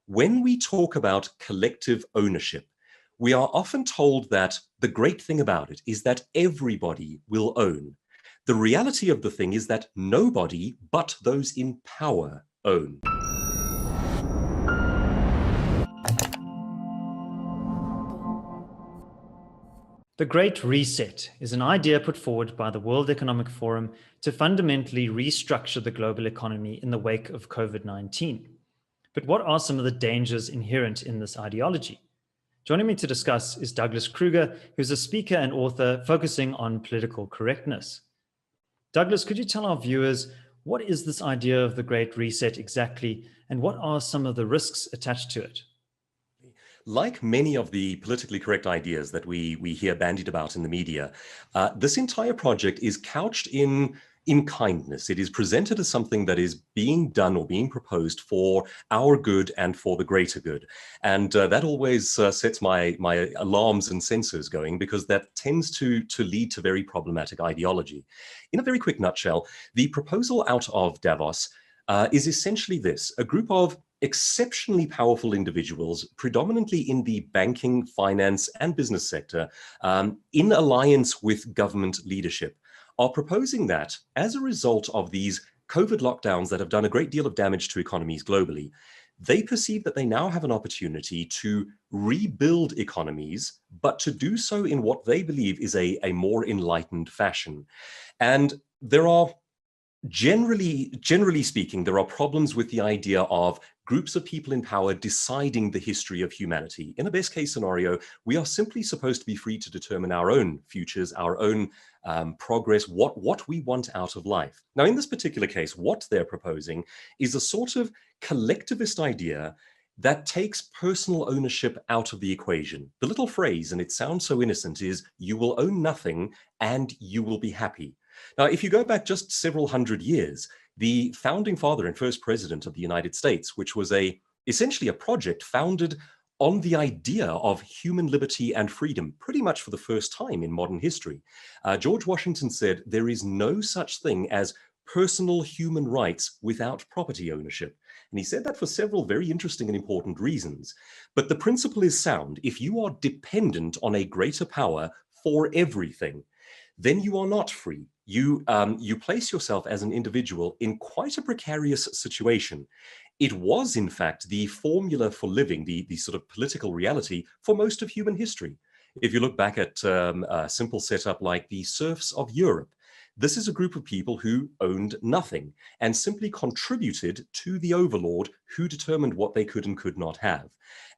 When we talk about collective ownership, we are often told that the great thing about it is that everybody will own. The reality of the thing is that nobody but those in power own. The Great Reset is an idea put forward by the World Economic Forum to fundamentally restructure the global economy in the wake of COVID-19. But what are some of the dangers inherent in this ideology? Joining me to discuss is Douglas Kruger, who's a speaker and author focusing on political correctness. Douglas, could you tell our viewers, what is this idea of the Great Reset exactly, and what are some of the risks attached to it? Like many of the politically correct ideas that we hear bandied about in the media, this entire project is couched in kindness. It is presented as something that is being done or being proposed for our good and for the greater good. And that always sets my alarms and sensors going, because that tends to lead to very problematic ideology. In a very quick nutshell, the proposal out of Davos is essentially this: a group of exceptionally powerful individuals, predominantly in the banking, finance, and business sector, in alliance with government leadership, are proposing that as a result of these COVID lockdowns that have done a great deal of damage to economies globally, they perceive that they now have an opportunity to rebuild economies, but to do so in what they believe is a more enlightened fashion. And there are generally speaking, there are problems with the idea of groups of people in power deciding the history of humanity. In a best case scenario, we are simply supposed to be free to determine our own futures, our own progress, what we want out of life. Now, in this particular case, what they're proposing is a sort of collectivist idea that takes personal ownership out of the equation. The little phrase, and it sounds so innocent, is "you will own nothing and you will be happy." Now, if you go back just several hundred years, the founding father and first president of the United States, which was essentially a project founded on the idea of human liberty and freedom, pretty much for the first time in modern history, George Washington said, "There is no such thing as personal human rights without property ownership." And he said that for several very interesting and important reasons. But the principle is sound. If you are dependent on a greater power for everything, then you are not free. You place yourself as an individual in quite a precarious situation. It was, in fact, the formula for living, the sort of political reality for most of human history. If you look back at a simple setup like the serfs of Europe, this is a group of people who owned nothing and simply contributed to the overlord who determined what they could and could not have.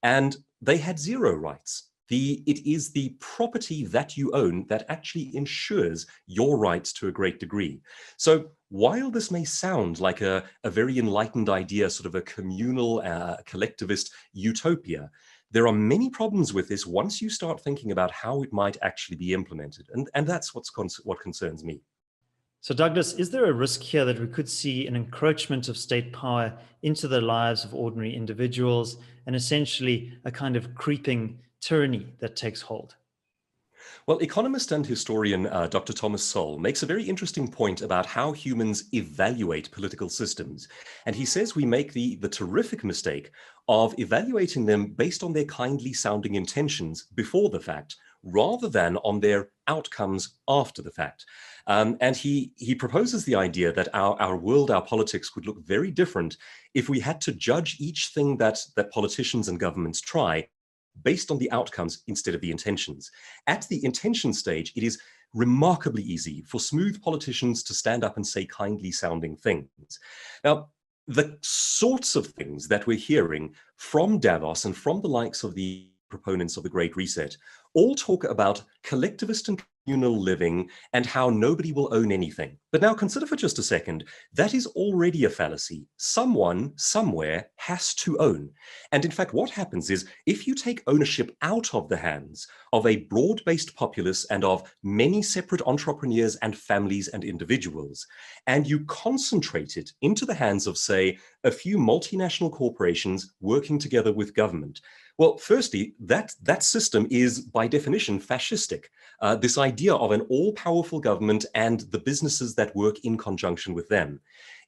And they had zero rights. It is the property that you own that actually ensures your rights to a great degree. So while this may sound like a very enlightened idea, sort of a communal, collectivist utopia, there are many problems with this once you start thinking about how it might actually be implemented. And that's what concerns me. So Douglas, is there a risk here that we could see an encroachment of state power into the lives of ordinary individuals and essentially a kind of creeping tyranny that takes hold? Well, economist and historian Dr. Thomas Sowell makes a very interesting point about how humans evaluate political systems. And he says we make the terrific mistake of evaluating them based on their kindly sounding intentions before the fact, rather than on their outcomes after the fact. And he proposes the idea that our world, our politics would look very different if we had to judge each thing that politicians and governments try based on the outcomes instead of the intentions. At the intention stage, it is remarkably easy for smooth politicians to stand up and say kindly sounding things. Now, the sorts of things that we're hearing from Davos and from the likes of the proponents of the Great Reset all talk about collectivist and communal living and how nobody will own anything. But now consider for just a second, that is already a fallacy. Someone, somewhere, has to own. And in fact, what happens is if you take ownership out of the hands of a broad-based populace and of many separate entrepreneurs and families and individuals, and you concentrate it into the hands of, say, a few multinational corporations working together with government, well, firstly, that system is by definition fascistic. This idea of an all-powerful government and the businesses that work in conjunction with them.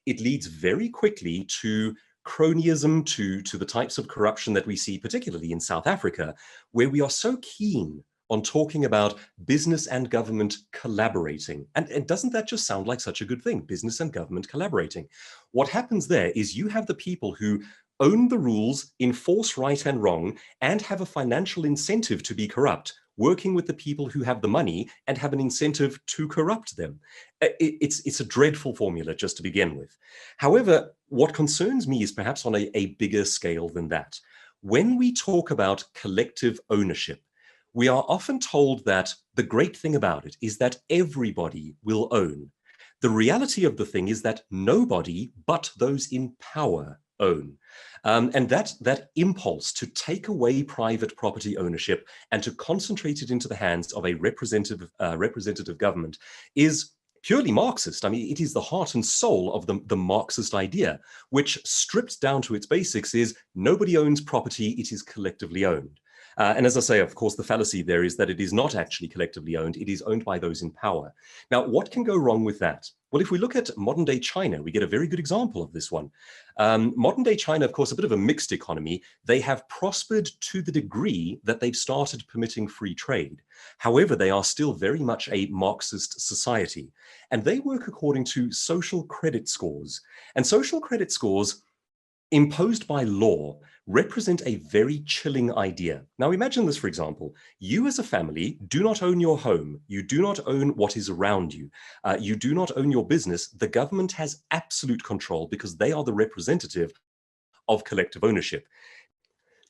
It leads very quickly to cronyism to the types of corruption that we see, particularly in South Africa, where we are so keen on talking about business and government collaborating. And doesn't that just sound like such a good thing? Business and government collaborating. What happens there is you have the people who own the rules, enforce right and wrong, and have a financial incentive to be corrupt, working with the people who have the money and have an incentive to corrupt them. It's a dreadful formula just to begin with. However, what concerns me is perhaps on a bigger scale than that. When we talk about collective ownership, we are often told that the great thing about it is that everybody will own. The reality of the thing is that nobody but those in power own. And that impulse to take away private property ownership and to concentrate it into the hands of a representative government is purely Marxist. I mean, it is the heart and soul of the Marxist idea, which stripped down to its basics is nobody owns property, it is collectively owned. And as I say, of course, the fallacy there is that it is not actually collectively owned. It is owned by those in power. Now, what can go wrong with that? Well, if we look at modern day China, we get a very good example of this one. Modern day China, of course, a bit of a mixed economy. They have prospered to the degree that they've started permitting free trade. However, they are still very much a Marxist society. And they work according to social credit scores. And social credit scores imposed by law represent a very chilling idea. Now imagine this, for example. You as a family do not own your home. You do not own what is around you. You do not own your business. The government has absolute control because they are the representative of collective ownership.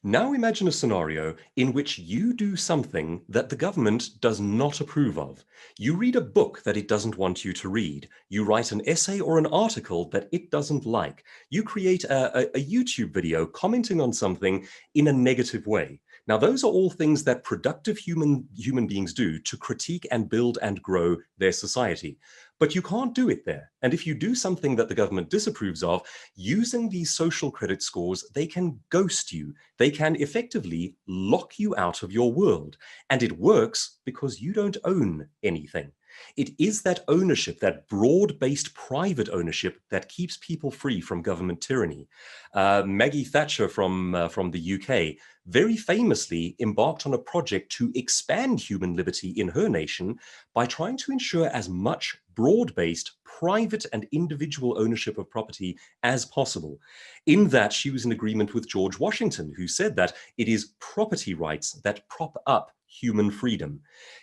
Now imagine a scenario in which you do something that the government does not approve of. You read a book that it doesn't want you to read. You write an essay or an article that it doesn't like. You create a YouTube video commenting on something in a negative way. Now, those are all things that productive human beings do to critique and build and grow their society. But you can't do it there. And if you do something that the government disapproves of, using these social credit scores, they can ghost you. They can effectively lock you out of your world. And it works because you don't own anything. It is that ownership, that broad-based private ownership, that keeps people free from government tyranny. Maggie Thatcher from the UK very famously embarked on a project to expand human liberty in her nation by trying to ensure as much broad-based private and individual ownership of property as possible. In that, she was in agreement with George Washington, who said that it is property rights that prop up human freedom.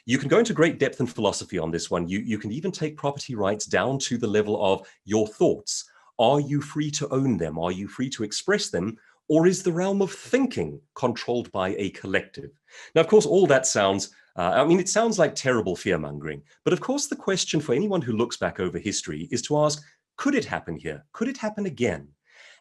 You can go into great depth and philosophy on this one. You can even take property rights down to the level of your thoughts. Are you free to own them? Are you free to express them? Or is the realm of thinking controlled by a collective? Now, of course, all that sounds, it sounds like terrible fear-mongering. But of course, the question for anyone who looks back over history is to ask, could it happen here? Could it happen again?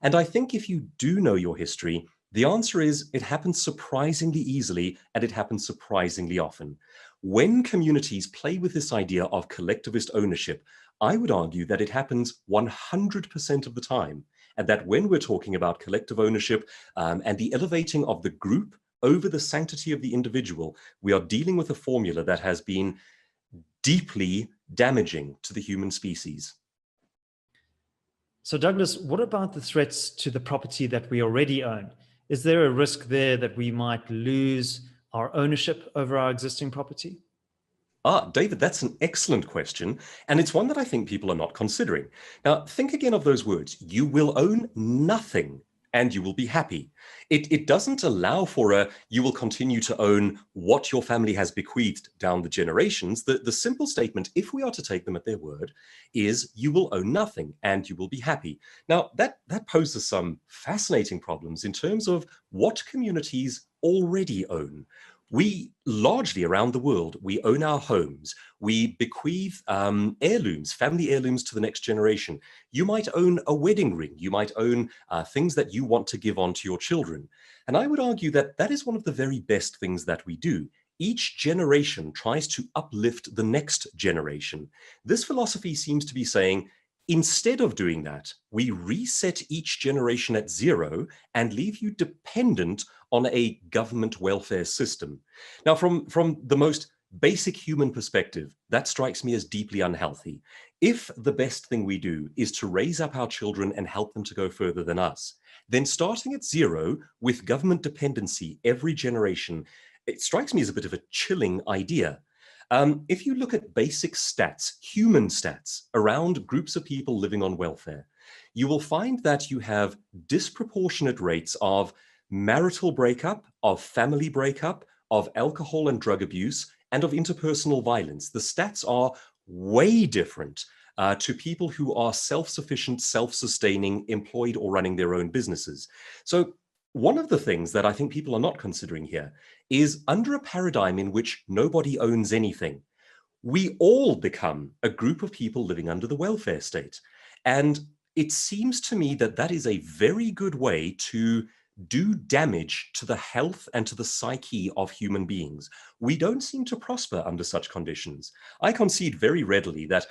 And I think if you do know your history, the answer is it happens surprisingly easily and it happens surprisingly often. When communities play with this idea of collectivist ownership, I would argue that it happens 100% of the time. And that when we're talking about collective ownership and the elevating of the group over the sanctity of the individual, we are dealing with a formula that has been deeply damaging to the human species. So Douglas, what about the threats to the property that we already own? Is there a risk there that we might lose our ownership over our existing property? David, that's an excellent question, and it's one that I think people are not considering. Now, think again of those words. You will own nothing, and you will be happy. It doesn't allow for you will continue to own what your family has bequeathed down the generations. The simple statement, if we are to take them at their word, is you will own nothing, and you will be happy. Now, that poses some fascinating problems in terms of what communities already own. We largely around the world, we own our homes. We bequeath heirlooms, family heirlooms to the next generation. You might own a wedding ring. You might own things that you want to give on to your children. And I would argue that that is one of the very best things that we do. Each generation tries to uplift the next generation. This philosophy seems to be saying, instead of doing that, we reset each generation at zero and leave you dependent on a government welfare system. Now, from the most basic human perspective, that strikes me as deeply unhealthy. If the best thing we do is to raise up our children and help them to go further than us, then starting at zero with government dependency every generation, it strikes me as a bit of a chilling idea. If you look at basic stats, human stats, around groups of people living on welfare, you will find that you have disproportionate rates of marital breakup, of family breakup, of alcohol and drug abuse, and of interpersonal violence. The stats are way different to people who are self-sufficient, self-sustaining, employed, or running their own businesses. So one of the things that I think people are not considering here is, under a paradigm in which nobody owns anything, we all become a group of people living under the welfare state. And it seems to me that that is a very good way to do damage to the health and to the psyche of human beings. We don't seem to prosper under such conditions. I concede very readily that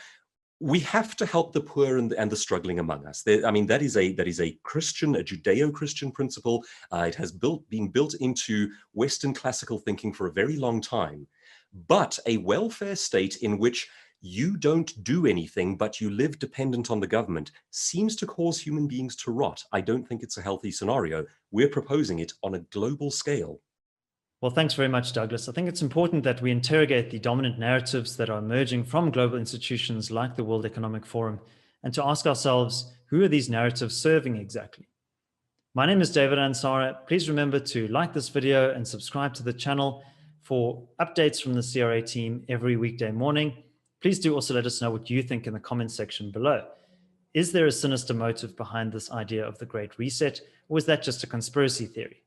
we have to help the poor and the struggling among us. I mean, that is a Christian, a Judeo-Christian principle. It has been built into Western classical thinking for a very long time. But a welfare state in which you don't do anything, but you live dependent on the government, seems to cause human beings to rot. I don't think it's a healthy scenario. We're proposing it on a global scale. Well, thanks very much, Douglas. I think it's important that we interrogate the dominant narratives that are emerging from global institutions like the World Economic Forum, and to ask ourselves, who are these narratives serving exactly? My name is David Ansara. Please remember to like this video and subscribe to the channel for updates from the CRA team every weekday morning. Please do also let us know what you think in the comments section below. Is there a sinister motive behind this idea of the Great Reset, or is that just a conspiracy theory?